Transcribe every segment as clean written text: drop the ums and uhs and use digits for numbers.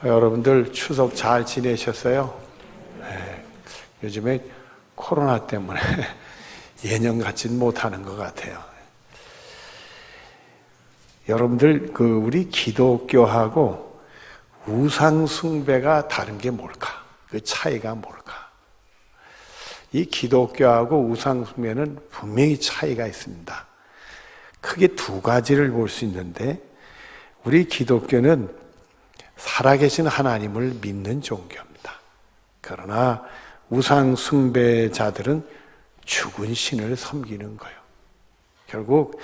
여러분들 추석 잘 지내셨어요? 네, 요즘에 코로나 때문에 예년 같진 못하는 것 같아요. 여러분들 우리 기독교하고 우상 숭배가 다른 게 뭘까? 그 차이가 뭘까? 이 기독교하고 우상 숭배는 분명히 차이가 있습니다. 크게 두 가지를 볼 수 있는데, 우리 기독교는 살아계신 하나님을 믿는 종교입니다. 그러나 우상 숭배자들은 죽은 신을 섬기는 거예요. 결국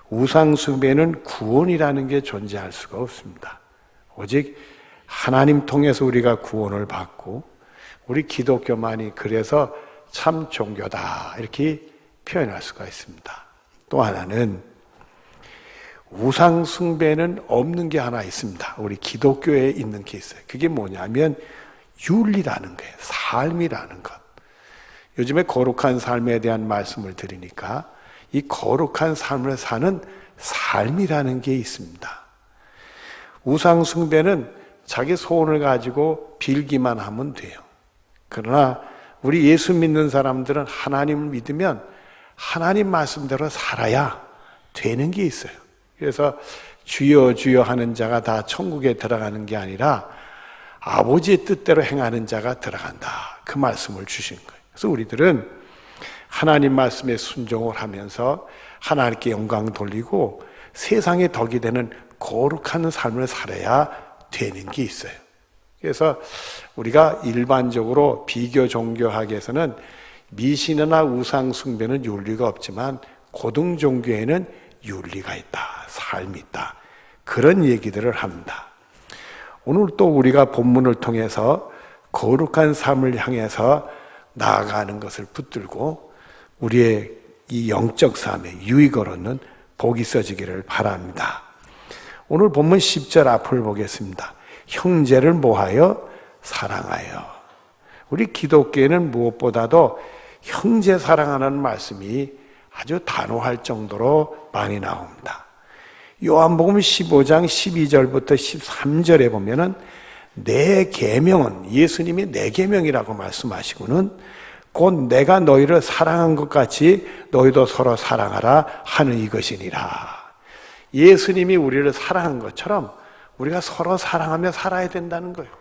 우상 숭배는 구원이라는 게 존재할 수가 없습니다. 오직 하나님 통해서 우리가 구원을 받고, 우리 기독교만이 그래서 참 종교다 이렇게 표현할 수가 있습니다. 또 하나는 우상 숭배는 없는 게 하나 있습니다. 우리 기독교에 있는 게 있어요. 그게 뭐냐면 윤리라는 거예요. 삶이라는 것. 요즘에 거룩한 삶에 대한 말씀을 드리니까 이 거룩한 삶을 사는 삶이라는 게 있습니다. 우상 숭배는 자기 소원을 가지고 빌기만 하면 돼요. 그러나 우리 예수 믿는 사람들은 하나님을 믿으면 하나님 말씀대로 살아야 되는 게 있어요. 그래서 주여 주여 하는 자가 다 천국에 들어가는 게 아니라 아버지의 뜻대로 행하는 자가 들어간다. 그 말씀을 주신 거예요. 그래서 우리들은 하나님 말씀에 순종을 하면서 하나님께 영광 돌리고 세상의 덕이 되는 거룩한 삶을 살아야 되는 게 있어요. 그래서 우리가 일반적으로 비교 종교학에서는 미신이나 우상 숭배는 윤리가 없지만 고등 종교에는 윤리가 있다, 삶이 있다, 그런 얘기들을 합니다. 오늘 또 우리가 본문을 통해서 거룩한 삶을 향해서 나아가는 것을 붙들고 우리의 이 영적 삶에 유익을 얻는 복이 있어지기를 바랍니다. 오늘 본문 10절 앞을 보겠습니다. 형제를 뭐하여? 사랑하여. 우리 기독교에는 무엇보다도 형제 사랑하는 말씀이 아주 단호할 정도로 많이 나옵니다. 요한복음 15장 12절부터 13절에 보면은 내 계명은, 예수님이 내 계명이라고 말씀하시고는 곧 내가 너희를 사랑한 것 같이 너희도 서로 사랑하라 하는 이것이니라. 예수님이 우리를 사랑한 것처럼 우리가 서로 사랑하며 살아야 된다는 거예요.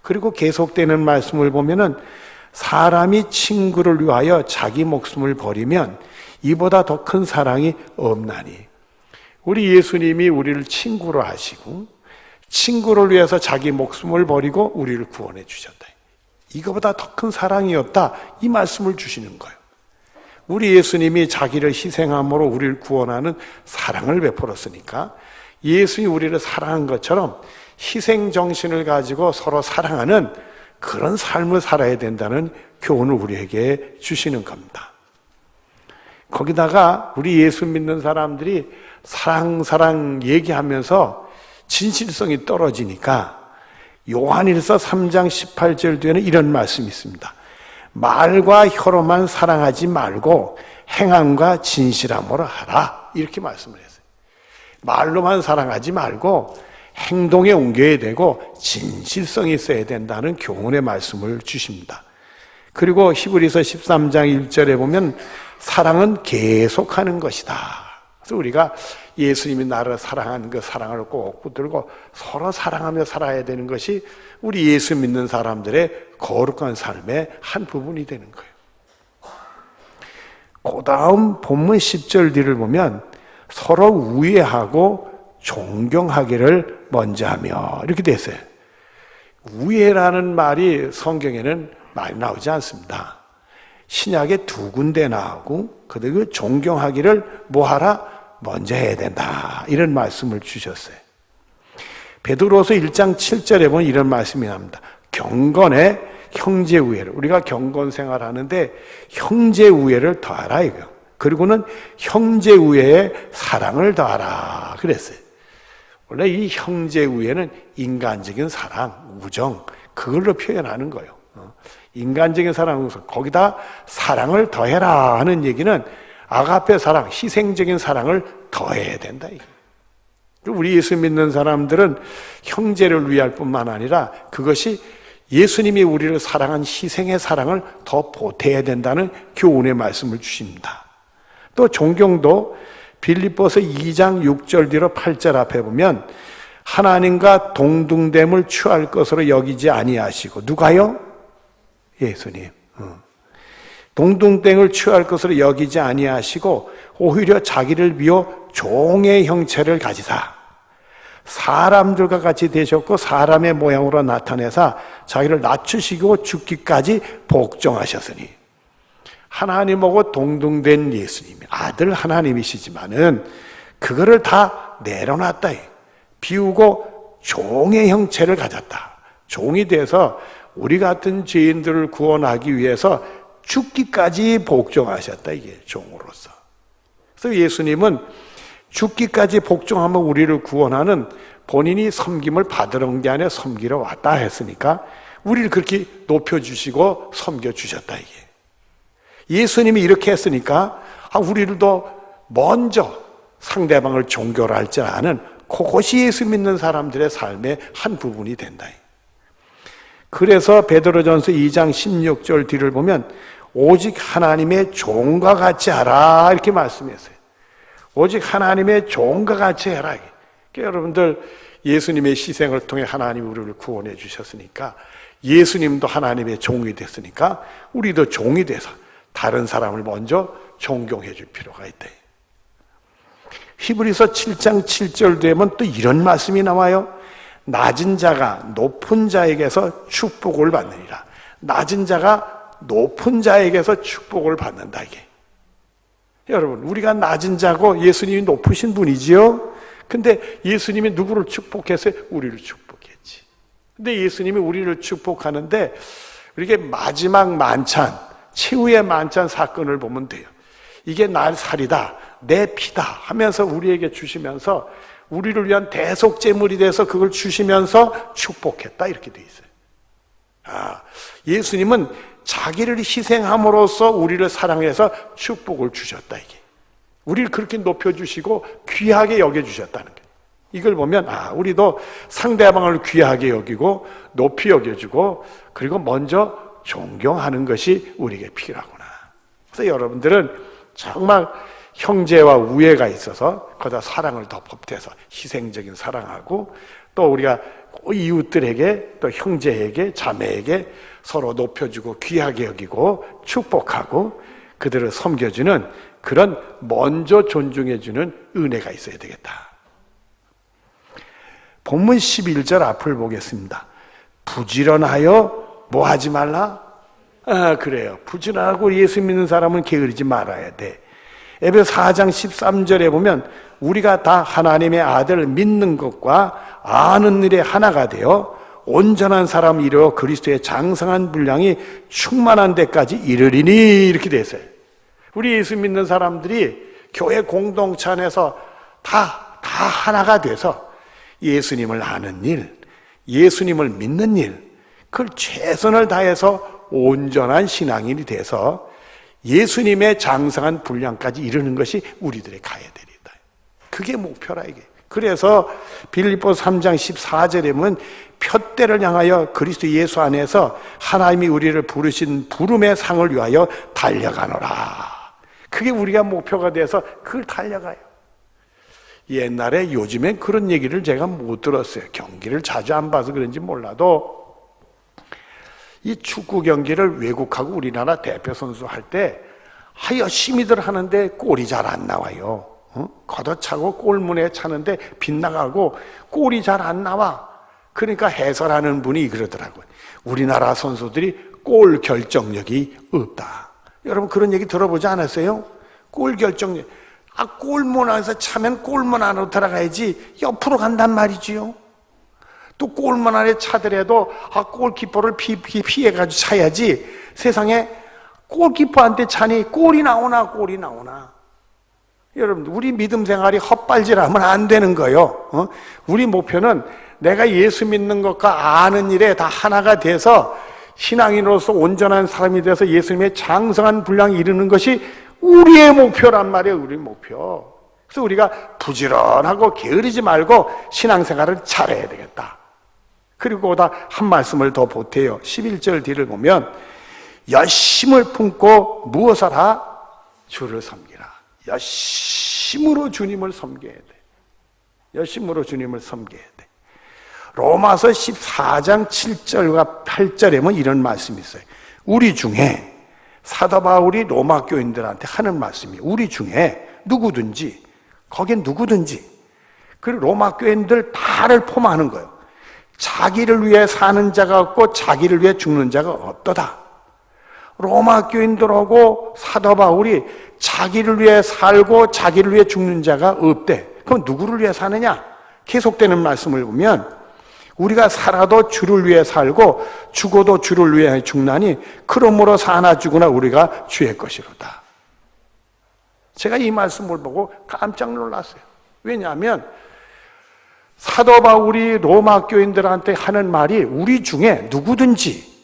그리고 계속되는 말씀을 보면은 사람이 친구를 위하여 자기 목숨을 버리면 이보다 더 큰 사랑이 없나니. 우리 예수님이 우리를 친구로 하시고 친구를 위해서 자기 목숨을 버리고 우리를 구원해 주셨다. 이거보다 더 큰 사랑이 없다. 이 말씀을 주시는 거예요. 우리 예수님이 자기를 희생함으로 우리를 구원하는 사랑을 베풀었으니까 예수님이 우리를 사랑한 것처럼 희생 정신을 가지고 서로 사랑하는 그런 삶을 살아야 된다는 교훈을 우리에게 주시는 겁니다. 거기다가 우리 예수 믿는 사람들이 사랑 얘기하면서 진실성이 떨어지니까 요한일서 3장 18절 뒤에는 이런 말씀이 있습니다. 말과 혀로만 사랑하지 말고 행함과 진실함으로 하라. 이렇게 말씀을 했어요. 말로만 사랑하지 말고 행동에 옮겨야 되고 진실성이 있어야 된다는 교훈의 말씀을 주십니다. 그리고 히브리서 13장 1절에 보면 사랑은 계속하는 것이다. 그래서 우리가 예수님이 나를 사랑한 그 사랑을 꼭 붙들고 서로 사랑하며 살아야 되는 것이 우리 예수 믿는 사람들의 거룩한 삶의 한 부분이 되는 거예요. 그 다음 본문 10절 뒤를 보면 서로 우애하고 존경하기를 먼저 하며 이렇게 돼 있어요. 우애라는 말이 성경에는 많이 나오지 않습니다. 신약에 두 군데 나오고 그리고 존경하기를 뭐하라? 먼저 해야 된다. 이런 말씀을 주셨어요. 베드로서 1장 7절에 보면 이런 말씀이 납니다. 경건에 형제 우애를, 우리가 경건 생활하는데 형제 우애를 더하라 이거예요. 그리고는 형제 우애에 사랑을 더하라 그랬어요. 원래 이 형제 우애는 인간적인 사랑, 우정, 그걸로 표현하는 거예요. 인간적인 사랑, 거기다 사랑을 더해라 하는 얘기는 아가페 사랑, 희생적인 사랑을 더해야 된다. 우리 예수 믿는 사람들은 형제를 위할 뿐만 아니라 그것이 예수님이 우리를 사랑한 희생의 사랑을 더 보태야 된다는 교훈의 말씀을 주십니다. 또 존경도 빌립보서 2장 6절 뒤로 8절 앞에 보면 하나님과 동등됨을 취할 것으로 여기지 아니하시고, 누가요? 예수님. 동등됨을 취할 것으로 여기지 아니하시고 오히려 자기를 비워 종의 형체를 가지사 사람들과 같이 되셨고 사람의 모양으로 나타내사 자기를 낮추시고 죽기까지 복종하셨으니. 하나님하고 동등된 예수님, 아들 하나님이시지만은 그거를 다 내려놨다, 비우고 종의 형체를 가졌다. 종이 돼서 우리 같은 죄인들을 구원하기 위해서 죽기까지 복종하셨다, 이게 종으로서. 그래서 예수님은 죽기까지 복종하면 우리를 구원하는, 본인이 섬김을 받으러 게 아니라 섬기러 왔다 했으니까 우리를 그렇게 높여주시고 섬겨주셨다, 이게. 예수님이 이렇게 했으니까 우리들도 먼저 상대방을 종교로 할 줄 아는, 그것이 예수 믿는 사람들의 삶의 한 부분이 된다. 그래서 베드로전서 2장 16절 뒤를 보면 오직 하나님의 종과 같이 하라, 이렇게 말씀했어요. 오직 하나님의 종과 같이 해라. 그러니까 여러분들, 예수님의 희생을 통해 하나님이 우리를 구원해 주셨으니까, 예수님도 하나님의 종이 됐으니까 우리도 종이 돼서 다른 사람을 먼저 존경해 줄 필요가 있다. 히브리서 7장 7절 되면 또 이런 말씀이 나와요. 낮은 자가 높은 자에게서 축복을 받느니라. 낮은 자가 높은 자에게서 축복을 받는다, 이게. 여러분, 우리가 낮은 자고 예수님이 높으신 분이지요. 근데 예수님이 누구를 축복했어요? 우리를 축복했지. 근데 예수님이 우리를 축복하는데 이렇게 마지막 만찬, 최후의 만찬 사건을 보면 돼요. 이게 날 살이다, 내 피다 하면서 우리에게 주시면서 우리를 위한 대속제물이 돼서 그걸 주시면서 축복했다, 이렇게 돼 있어요. 예수님은 자기를 희생함으로써 우리를 사랑해서 축복을 주셨다, 이게. 우리를 그렇게 높여주시고 귀하게 여겨주셨다는 거예요. 이걸 보면 우리도 상대방을 귀하게 여기고 높이 여겨주고 그리고 먼저 존경하는 것이 우리에게 필요하구나. 그래서 여러분들은 정말 형제와 우애가 있어서 거기다 사랑을 더 보태서 희생적인 사랑하고, 또 우리가 이웃들에게, 또 형제에게, 자매에게 서로 높여주고 귀하게 여기고 축복하고 그들을 섬겨주는 그런 먼저 존중해주는 은혜가 있어야 되겠다. 본문 11절 앞을 보겠습니다. 부지런하여 뭐 하지 말라? 그래요. 부지런하고 예수 믿는 사람은 게으르지 말아야 돼. 에베소 4장 13절에 보면 우리가 다 하나님의 아들을 믿는 것과 아는 일에 하나가 되어 온전한 사람 이루어 그리스도의 장성한 분량이 충만한 데까지 이르리니, 이렇게 돼 있어요. 우리 예수 믿는 사람들이 교회 공동체 안에서 다 하나가 돼서 예수님을 아는 일, 예수님을 믿는 일, 그걸 최선을 다해서 온전한 신앙인이 돼서 예수님의 장성한 분량까지 이르는 것이 우리들의 가야 되리다. 그게 목표라, 이게. 그래서 빌립보서 3장 14절에 보면 푯대를 향하여 그리스도 예수 안에서 하나님이 우리를 부르신 부름의 상을 위하여 달려가노라. 그게 우리가 목표가 돼서 그걸 달려가요. 옛날에, 요즘엔 그런 얘기를 제가 못 들었어요. 경기를 자주 안 봐서 그런지 몰라도 이 축구 경기를 외국하고 우리나라 대표 선수 할 때 열심히들 하는데 골이 잘 안 나와요. 걷어차고 골문에 차는데 빗나가고 골이 잘 안 나와. 그러니까 해설하는 분이 그러더라고요. 우리나라 선수들이 골 결정력이 없다. 여러분 그런 얘기 들어보지 않았어요? 골 결정력. 골문 안에서 차면 골문 안으로 들어가야지 옆으로 간단 말이지요. 또 골문 안에 차더라도 골키퍼를 피해가지고 차야지. 세상에 골키퍼한테 차니 골이 나오나. 여러분, 우리 믿음 생활이 헛발질하면 안 되는 거예요. 우리 목표는 내가 예수 믿는 것과 아는 일에 다 하나가 돼서 신앙인으로서 온전한 사람이 돼서 예수님의 장성한 분량이 이루는 것이 우리의 목표란 말이에요. 우리 목표. 그래서 우리가 부지런하고 게으르지 말고 신앙생활을 잘해야 되겠다. 그리고 다 한 말씀을 더 보태요. 11절 뒤를 보면 열심을 품고 무엇을 하라? 주를 섬기라. 열심으로 주님을 섬겨야 돼. 열심으로 주님을 섬겨야 돼. 로마서 14장 7절과 8절에 보면 이런 말씀이 있어요. 우리 중에 사도 바울이 로마 교인들한테 하는 말씀이 우리 중에 누구든지 거긴 누구든지 그리고 로마 교인들 다를 포함하는 거예요. 자기를 위해 사는 자가 없고 자기를 위해 죽는 자가 없도다. 로마 교인들하고 사도 바울이 자기를 위해 살고 자기를 위해 죽는 자가 없대. 그럼 누구를 위해 사느냐? 계속되는 말씀을 보면 우리가 살아도 주를 위해 살고 죽어도 주를 위해 죽나니 그러므로 사나 죽으나 우리가 주의 것이로다. 제가 이 말씀을 보고 깜짝 놀랐어요. 왜냐하면 사도 바울이 로마 교인들한테 하는 말이 우리 중에 누구든지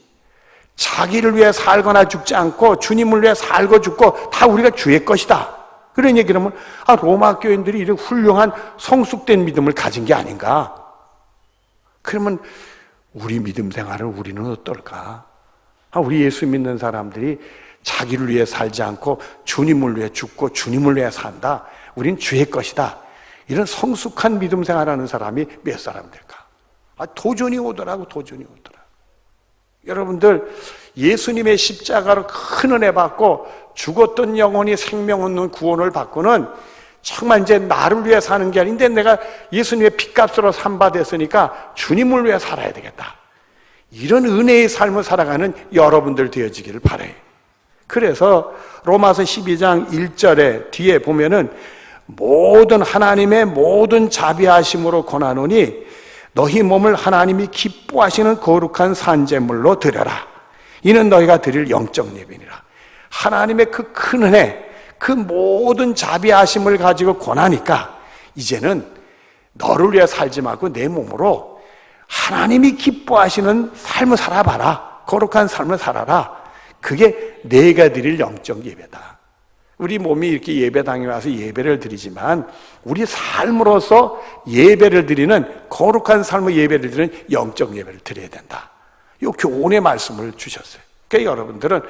자기를 위해 살거나 죽지 않고 주님을 위해 살고 죽고 다 우리가 주의 것이다. 그런 얘기를 하면 로마 교인들이 이런 훌륭한 성숙된 믿음을 가진 게 아닌가? 그러면 우리 믿음 생활을 우리는 어떨까? 우리 예수 믿는 사람들이 자기를 위해 살지 않고 주님을 위해 죽고 주님을 위해 산다. 우린 주의 것이다. 이런 성숙한 믿음 생활하는 사람이 몇 사람 될까? 도전이 오더라고. 여러분들 예수님의 십자가로 큰 은혜 받고 죽었던 영혼이 생명 얻는 구원을 받고는 정말 이제 나를 위해 사는 게 아닌데 내가 예수님의 핏값으로 산받았으니까 주님을 위해 살아야 되겠다. 이런 은혜의 삶을 살아가는 여러분들 되어지기를 바라요. 그래서 로마서 12장 1절에 뒤에 보면은 모든 하나님의 모든 자비하심으로 권하노니 너희 몸을 하나님이 기뻐하시는 거룩한 산제물로 드려라. 이는 너희가 드릴 영적 예배니라. 하나님의 그 큰 은혜, 그 모든 자비하심을 가지고 권하니까 이제는 너를 위해 살지 말고 내 몸으로 하나님이 기뻐하시는 삶을 살아봐라. 거룩한 삶을 살아라. 그게 내가 드릴 영적 예배다. 우리 몸이 이렇게 예배당에 와서 예배를 드리지만 우리 삶으로서 예배를 드리는 거룩한 삶의 예배를 드리는 영적 예배를 드려야 된다. 이 교훈의 말씀을 주셨어요. 그러니까 여러분들은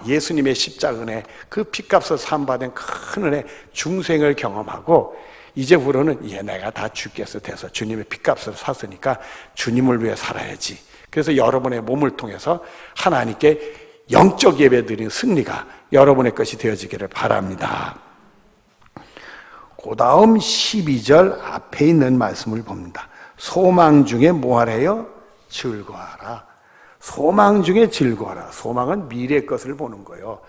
예수님의 십자가 은혜, 그 핏값을 산받은 큰 은혜, 중생을 경험하고 이제부로는 내가 다 주께서 돼서 주님의 핏값을 샀으니까 주님을 위해 살아야지. 그래서 여러분의 몸을 통해서 하나님께 영적 예배 드리는 승리가 여러분의 것이 되어지기를 바랍니다. 그 다음 12절 앞에 있는 말씀을 봅니다. 소망 중에 뭐하래요? 즐거워하라. 소망 중에 즐거워하라. 소망은 미래의 것을 보는 거예요.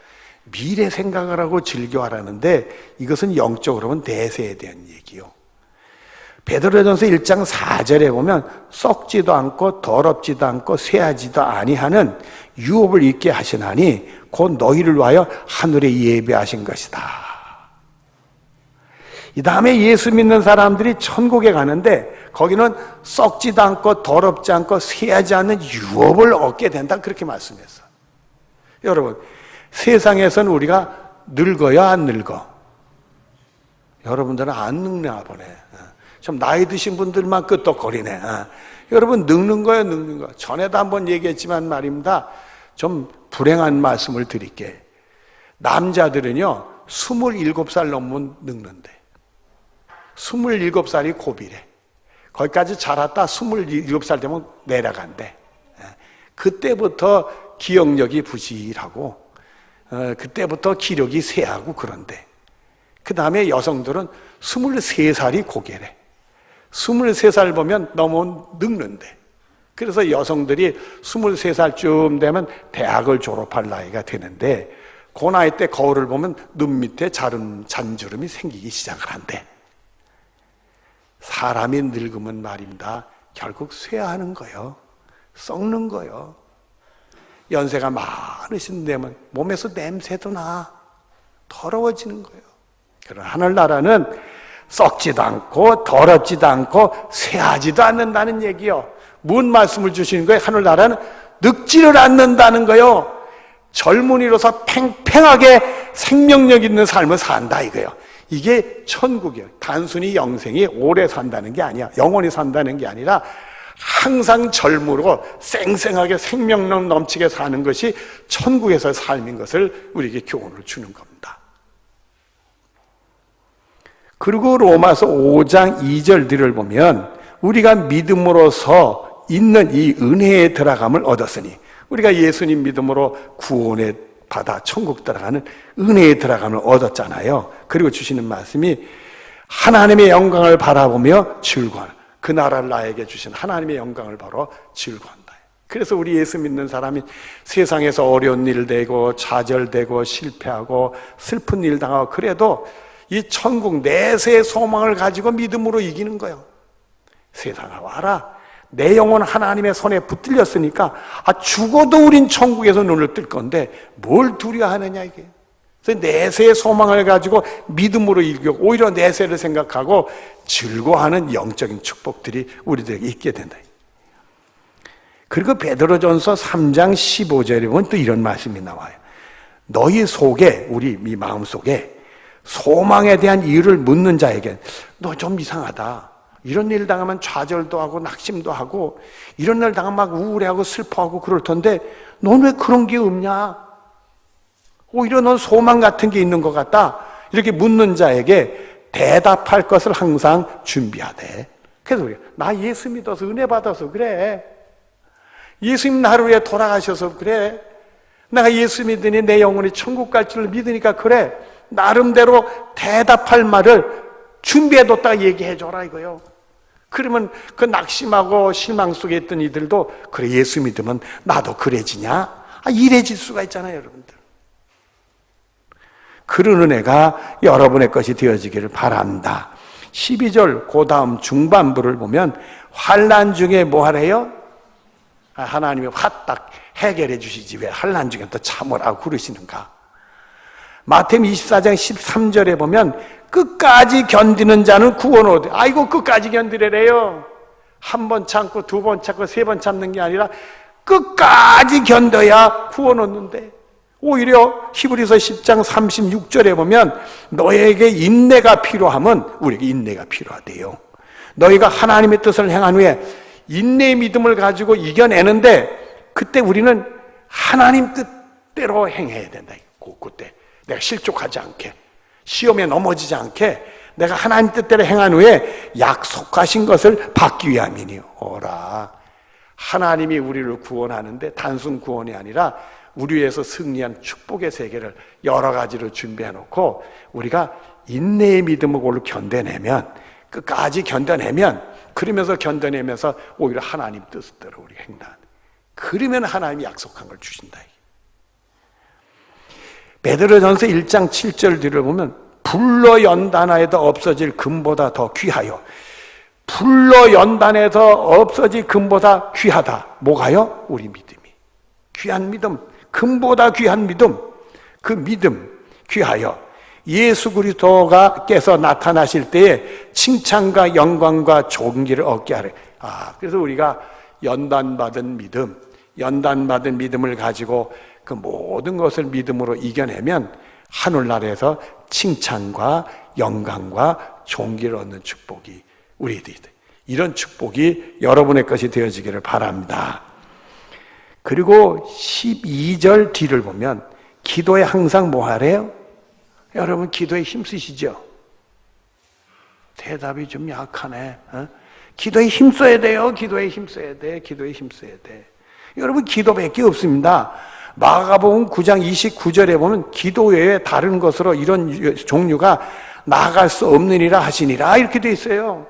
미래 생각을 하고 즐겨하라는데 이것은 영적으로 보면 내세에 대한 얘기요. 베드로전서 1장 4절에 보면 썩지도 않고 더럽지도 않고 쇠하지도 아니하는 유업을 있게 하시나니 곧 너희를 위하여 하늘에 예배하신 것이다. 이 다음에 예수 믿는 사람들이 천국에 가는데 거기는 썩지도 않고 더럽지 않고 쇠하지 않는 유업을 얻게 된다. 그렇게 말씀했어요. 여러분, 세상에서는 우리가 늙어야 안 늙어? 여러분들은 안 늙나 보네. 좀 나이 드신 분들만 끄떡거리네. 여러분 늙는 거예요, 늙는 거. 전에도 한번 얘기했지만 말입니다. 좀 불행한 말씀을 드릴게. 남자들은요 27살 넘으면 늙는데 27살이 고비래. 거기까지 자랐다 27살 되면 내려간대. 그때부터 기억력이 부실하고 그때부터 기력이 쇠하고 그런데 그 다음에 여성들은 23살이 고개래. 23살 보면 너무 늙는데 그래서 여성들이 23살쯤 되면 대학을 졸업할 나이가 되는데 그 나이 때 거울을 보면 눈 밑에 잔주름이 생기기 시작을 한대. 사람이 늙으면 말입니다. 결국 쇠하는 거예요. 썩는 거예요. 연세가 많으신 데면 몸에서 냄새도 나. 더러워지는 거예요. 그러나 하늘나라는 썩지도 않고 더럽지도 않고 쇠하지도 않는다는 얘기요. 뭔 말씀을 주시는 거예요? 하늘나라는 늙지를 않는다는 거요. 젊은이로서 팽팽하게 생명력 있는 삶을 산다 이거예요. 이게 천국이에요. 단순히 영생이 오래 산다는 게 아니야. 영원히 산다는 게 아니라 항상 젊으로 쌩쌩하게 생명력 넘치게 사는 것이 천국에서의 삶인 것을 우리에게 교훈을 주는 겁니다. 그리고 로마서 5장 2절들을 보면 우리가 믿음으로서 있는 이 은혜에 들어감을 얻었으니, 우리가 예수님 믿음으로 구원에 받아 천국 들어가는 은혜에 들어감을 얻었잖아요. 그리고 주시는 말씀이 하나님의 영광을 바라보며 즐거워하는, 그 나라를 나에게 주신 하나님의 영광을 바라 즐거워한다. 그래서 우리 예수 믿는 사람이 세상에서 어려운 일 되고 좌절되고 실패하고 슬픈 일 당하고 그래도 이 천국 내세의 소망을 가지고 믿음으로 이기는 거예요. 세상아 와라, 내 영혼 하나님의 손에 붙들렸으니까 죽어도 우린 천국에서 눈을 뜰 건데 뭘 두려워하느냐 이게. 그래서 내세의 소망을 가지고 믿음으로 이기고 오히려 내세를 생각하고 즐거워하는 영적인 축복들이 우리들에게 있게 된다. 그리고 베드로전서 3장 15절에 보면 또 이런 말씀이 나와요. 너희 속에, 우리 이 마음속에 소망에 대한 이유를 묻는 자에게 너 좀 이상하다, 이런 일 당하면 좌절도 하고 낙심도 하고 이런 일 당하면 막 우울해하고 슬퍼하고 그럴 텐데 넌 왜 그런 게 없냐, 오히려 넌 소망 같은 게 있는 것 같다, 이렇게 묻는 자에게 대답할 것을 항상 준비하되. 그래서 우리가 나 예수 믿어서 은혜 받아서 그래, 예수님 나를 위해 돌아가셔서 그래, 내가 예수 믿으니 내 영혼이 천국 갈 줄 믿으니까 그래, 나름대로 대답할 말을 준비해뒀다가 얘기해줘라 이거요. 그러면 그 낙심하고 실망 속에 있던 이들도 그래, 예수 믿으면 나도 그래지냐, 이래질 수가 있잖아요 여러분들. 그런 은혜가 여러분의 것이 되어지기를 바랍니다. 12절 그 다음 중반부를 보면 환난 중에 뭐 하래요? 하나님이 화딱 해결해 주시지 왜 환난 중에 또 참으라고 그러시는가. 마태복음 24장 13절에 보면 끝까지 견디는 자는 구원을 얻어요. 아이고 끝까지 견디래래요. 한 번 참고 두 번 참고 세 번 참는 게 아니라 끝까지 견뎌야 구원 얻는데, 오히려 히브리서 10장 36절에 보면 너에게 인내가 필요하면 우리에게 인내가 필요하대요. 너희가 하나님의 뜻을 행한 후에 인내의 믿음을 가지고 이겨내는데 그때 우리는 하나님 뜻대로 행해야 된다. 그때 내가 실족하지 않게, 시험에 넘어지지 않게 내가 하나님 뜻대로 행한 후에 약속하신 것을 받기 위함이니 오라. 하나님이 우리를 구원하는데 단순 구원이 아니라 우리 위해서 승리한 축복의 세계를 여러 가지로 준비해 놓고 우리가 인내의 믿음으로 견뎌내면, 끝까지 견뎌내면, 그러면서 견뎌내면서 오히려 하나님 뜻대로 우리가 행다. 그러면 하나님이 약속한 걸 주신다. 베드로전서 1장 7절 뒤를 보면 불로 연단하여도 없어질 금보다 더 귀하여, 불로 연단해서 없어질 금보다 귀하다. 뭐가요? 우리 믿음이. 귀한 믿음, 금보다 귀한 믿음, 그 믿음 귀하여 예수 그리스도께서 나타나실 때에 칭찬과 영광과 존귀를 얻게 하래. 그래서 우리가 연단받은 믿음을 가지고 그 모든 것을 믿음으로 이겨내면 하늘나라에서 칭찬과 영광과 존귀를 얻는 축복이 우리들이, 이런 축복이 여러분의 것이 되어지기를 바랍니다. 그리고 12절 뒤를 보면 기도에 항상 뭐 하래요? 여러분 기도에 힘쓰시죠? 대답이 좀 약하네. 기도에 힘써야 돼요. 기도에 힘써야 돼. 기도에 힘써야 돼. 여러분 기도밖에 없습니다. 마가복음 9장 29절에 보면 기도 외에 다른 것으로 이런 종류가 나아갈 수 없느니라 하시니라 이렇게 돼 있어요.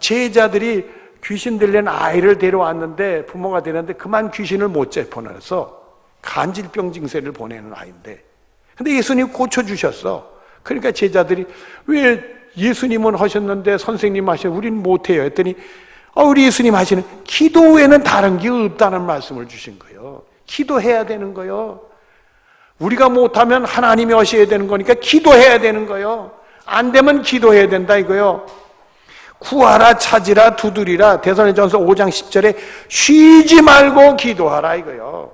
제자들이 귀신 들린 아이를 데려왔는데, 부모가 데려왔는데 그만 귀신을 못 쫓아내서 간질병 증세를 보내는 아이인데, 근데 예수님 고쳐주셨어. 그러니까 제자들이 왜 예수님은 하셨는데 선생님 하셔 우리는 못해요 했더니 우리 예수님 하시는 기도 외에는 다른 게 없다는 말씀을 주신 거예요. 기도해야 되는 거예요. 우리가 못하면 하나님이 하셔야 되는 거니까 기도해야 되는 거예요. 안 되면 기도해야 된다 이거요. 구하라, 찾으라, 두드리라. 데살로니가전서 5장 10절에 쉬지 말고 기도하라 이거요.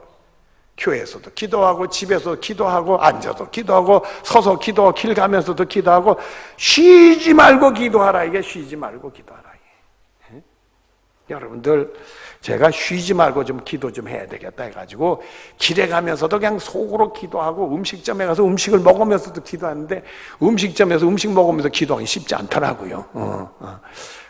교회에서도 기도하고, 집에서 기도하고, 앉아서 기도하고, 서서 기도하고, 길 가면서도 기도하고, 쉬지 말고 기도하라. 이게 쉬지 말고 기도하라. 이게. 여러분들, 제가 쉬지 말고 좀 기도 좀 해야 되겠다 해가지고 길에 가면서도 그냥 속으로 기도하고, 음식점에 가서 음식을 먹으면서도 기도하는데 음식점에서 음식 먹으면서 기도하기 쉽지 않더라고요.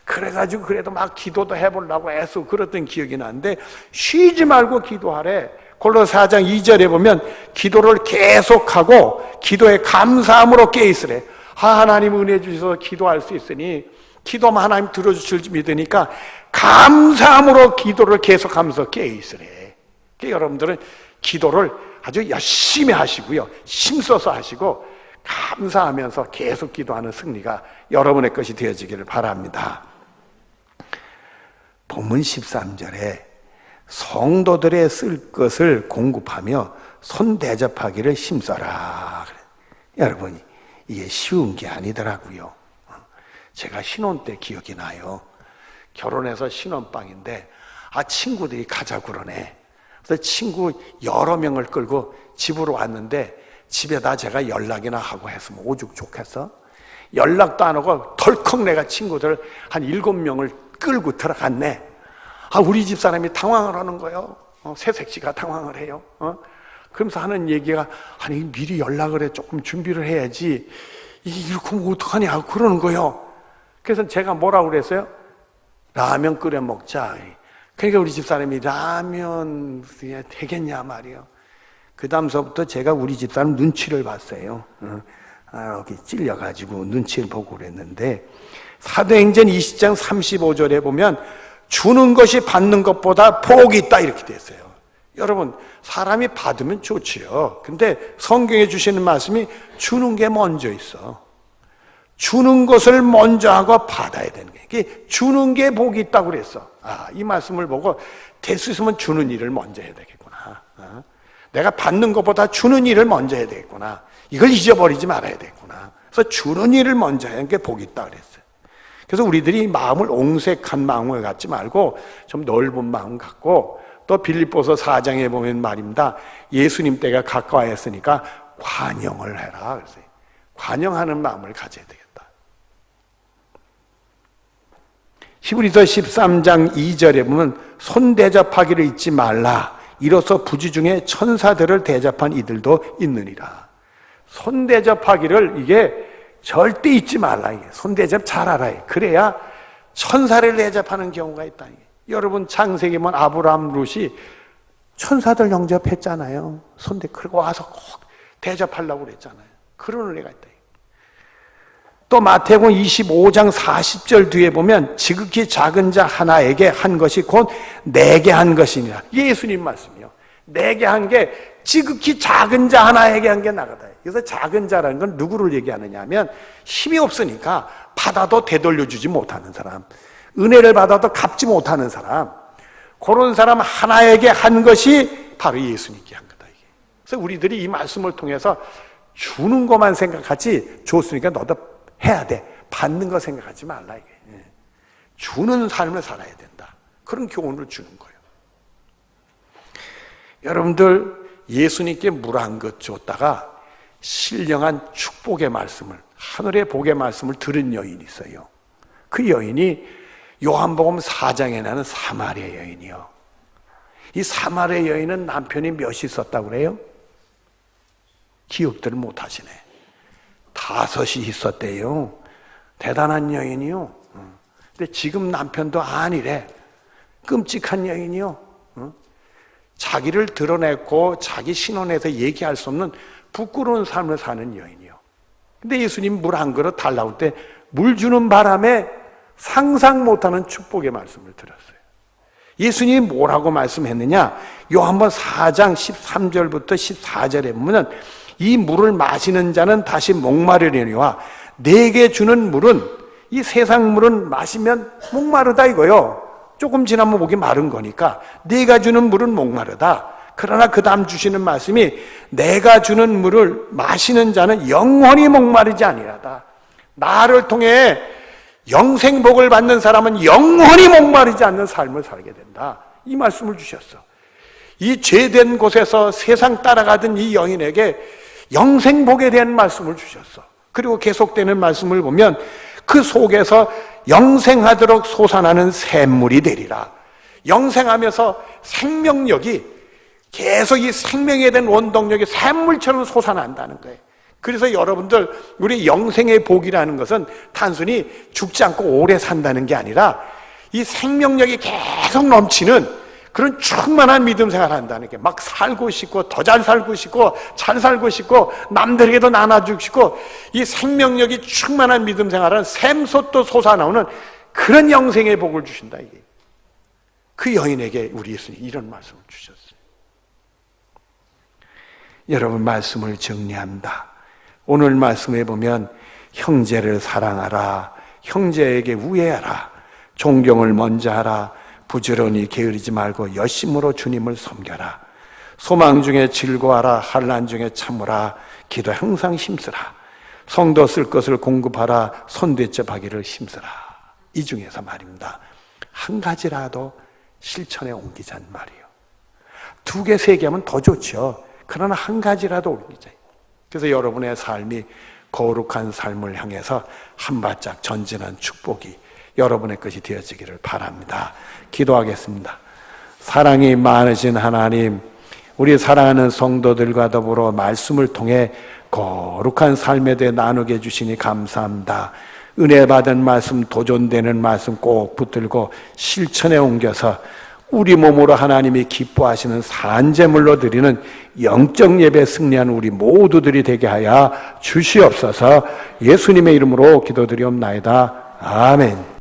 그래가지고 그래도 막 기도도 해보려고 애쓰고 그랬던 기억이 나는데, 쉬지 말고 기도하래. 골로새 4장 2절에 보면 기도를 계속하고 기도에 감사함으로 깨있으래. 하나님 은혜 주셔서 기도할 수 있으니, 기도만 하나님 들어주실 줄 믿으니까 감사함으로 기도를 계속하면서 깨있으래. 그러니까 여러분들은 기도를 아주 열심히 하시고요, 힘써서 하시고 감사하면서 계속 기도하는 승리가 여러분의 것이 되어지기를 바랍니다. 본문 13절에 성도들의 쓸 것을 공급하며 손 대접하기를 힘써라. 여러분, 이게 쉬운 게 아니더라고요. 제가 신혼 때 기억이 나요. 결혼해서 신혼방인데 친구들이 가자고 그러네. 그래서 친구 여러 명을 끌고 집으로 왔는데, 집에다 제가 연락이나 하고 했으면 오죽 좋겠어? 연락도 안 하고 덜컥 내가 친구들 한 7명을 끌고 들어갔네. 우리 집사람이 당황을 하는 거예요. 새색시가 당황을 해요. 그러면서 하는 얘기가, 아니 미리 연락을 해, 조금 준비를 해야지, 이렇게 하면 어떡하냐 그러는 거예요. 그래서 제가 뭐라고 그랬어요? 라면 끓여 먹자. 그러니까 우리 집사람이 라면 되겠냐 말이에요. 그 다음서부터 제가 우리 집사람 눈치를 봤어요. 여기 찔려가지고 눈치를 보고 그랬는데, 사도행전 20장 35절에 보면 주는 것이 받는 것보다 복이 있다 이렇게 됐어요. 여러분, 사람이 받으면 좋지요. 근데 성경에 주시는 말씀이 주는 게 먼저 있어. 주는 것을 먼저 하고 받아야 되는 게, 이게 주는 게 복이 있다고 그랬어. 이 말씀을 보고 될 수 있으면 주는 일을 먼저 해야 되겠구나. 내가 받는 것보다 주는 일을 먼저 해야 되겠구나. 이걸 잊어버리지 말아야 되겠구나. 그래서 주는 일을 먼저 하는 게 복이 있다 그랬어요. 그래서 우리들이 마음을 옹색한 마음을 갖지 말고 좀 넓은 마음 갖고, 또 빌립보서 4장에 보면 말입니다. 예수님 때가 가까워했으니까 관용을 해라. 그랬어요. 관용하는 마음을 가져야 되겠다. 히브리서 13장 2절에 보면 손 대접하기를 잊지 말라. 이로써 부지 중에 천사들을 대접한 이들도 있느니라. 손 대접하기를 이게 절대 잊지 말라. 이게 손 대접 잘 알아요. 그래야 천사를 대접하는 경우가 있다. 이게. 여러분, 창세기 보면 아브라함 룻이 천사들 영접했잖아요. 손대 그리고 와서 꼭 대접하려고 그랬잖아요. 그런 은혜가 있다. 또 마태복음 25장 40절 뒤에 보면 지극히 작은 자 하나에게 한 것이 곧 내게 한 것이니라. 예수님 말씀이요. 내게 한 게 지극히 작은 자 하나에게 한 게 나거다. 그래서 작은 자라는 건 누구를 얘기하느냐 하면, 힘이 없으니까 받아도 되돌려주지 못하는 사람, 은혜를 받아도 갚지 못하는 사람, 그런 사람 하나에게 한 것이 바로 예수님께 한 거다. 이게. 그래서 우리들이 이 말씀을 통해서 주는 것만 생각하지, 줬으니까 너도 해야 돼, 받는 거 생각하지 말라. 이게. 주는 삶을 살아야 된다. 그런 교훈을 주는 거예요. 여러분들, 예수님께 물 한 것 줬다가 신령한 축복의 말씀을, 하늘의 복의 말씀을 들은 여인이 있어요. 그 여인이 요한복음 4장에 나는 사마리아 여인이요. 이 사마리아 여인은 남편이 몇이 있었다고 그래요? 기억들을 못 하시네. 5이 있었대요. 대단한 여인이요. 근데 지금 남편도 아니래. 끔찍한 여인이요. 자기를 드러냈고 자기 신혼에서 얘기할 수 없는 부끄러운 삶을 사는 여인이요. 근데 예수님 물 한 그릇 달라고 때 물 주는 바람에 상상 못하는 축복의 말씀을 들었어요. 예수님이 뭐라고 말씀했느냐? 요한복음 4장 13절부터 14절에 보면 이 물을 마시는 자는 다시 목마르려니와 내게 주는 물은, 이 세상 물은 마시면 목마르다 이거요. 조금 지나면 목이 마른 거니까 내가 주는 물은 목마르다. 그러나 그 다음 주시는 말씀이 내가 주는 물을 마시는 자는 영원히 목마르지 아니하다. 나를 통해 영생복을 받는 사람은 영원히 목마르지 않는 삶을 살게 된다. 이 말씀을 주셨어. 이 죄된 곳에서 세상 따라가던 이 여인에게 영생복에 대한 말씀을 주셨어. 그리고 계속되는 말씀을 보면 그 속에서 영생하도록 솟아나는 샘물이 되리라. 영생하면서 생명력이 계속 이 생명에 대한 원동력이 샘물처럼 솟아난다는 거예요. 그래서 여러분들, 우리 영생의 복이라는 것은 단순히 죽지 않고 오래 산다는 게 아니라 이 생명력이 계속 넘치는 그런 충만한 믿음 생활을 한다는 게, 막 살고 싶고 더 잘 살고 싶고 잘 살고 싶고 남들에게도 나눠주고 싶고 이 생명력이 충만한 믿음 생활은 샘솟도 솟아나오는 그런 영생의 복을 주신다. 이게 그 여인에게 우리 예수님이 이런 말씀을 주셨어요. 여러분, 말씀을 정리합니다. 오늘 말씀에 보면 형제를 사랑하라, 형제에게 우애하라, 존경을 먼저 하라, 부지런히 게으르지 말고 열심으로 주님을 섬겨라, 소망 중에 즐거워하라, 환난 중에 참으라, 기도 항상 힘쓰라, 성도 쓸 것을 공급하라, 손대접하기를 힘쓰라. 이 중에서 말입니다, 한 가지라도 실천에 옮기자는 말이에요. 2개, 3개 하면 더 좋죠. 그러나 한 가지라도 옮기자. 그래서 여러분의 삶이 거룩한 삶을 향해서 한 발짝 전진한 축복이 여러분의 것이 되어지기를 바랍니다. 기도하겠습니다. 사랑이 많으신 하나님, 우리 사랑하는 성도들과 더불어 말씀을 통해 거룩한 삶에 대해 나누게 해주시니 감사합니다. 은혜 받은 말씀, 도전되는 말씀 꼭 붙들고 실천에 옮겨서 우리 몸으로 하나님이 기뻐하시는 산제물로 드리는 영적 예배 승리한 우리 모두들이 되게 하여 주시옵소서. 예수님의 이름으로 기도드리옵나이다. 아멘.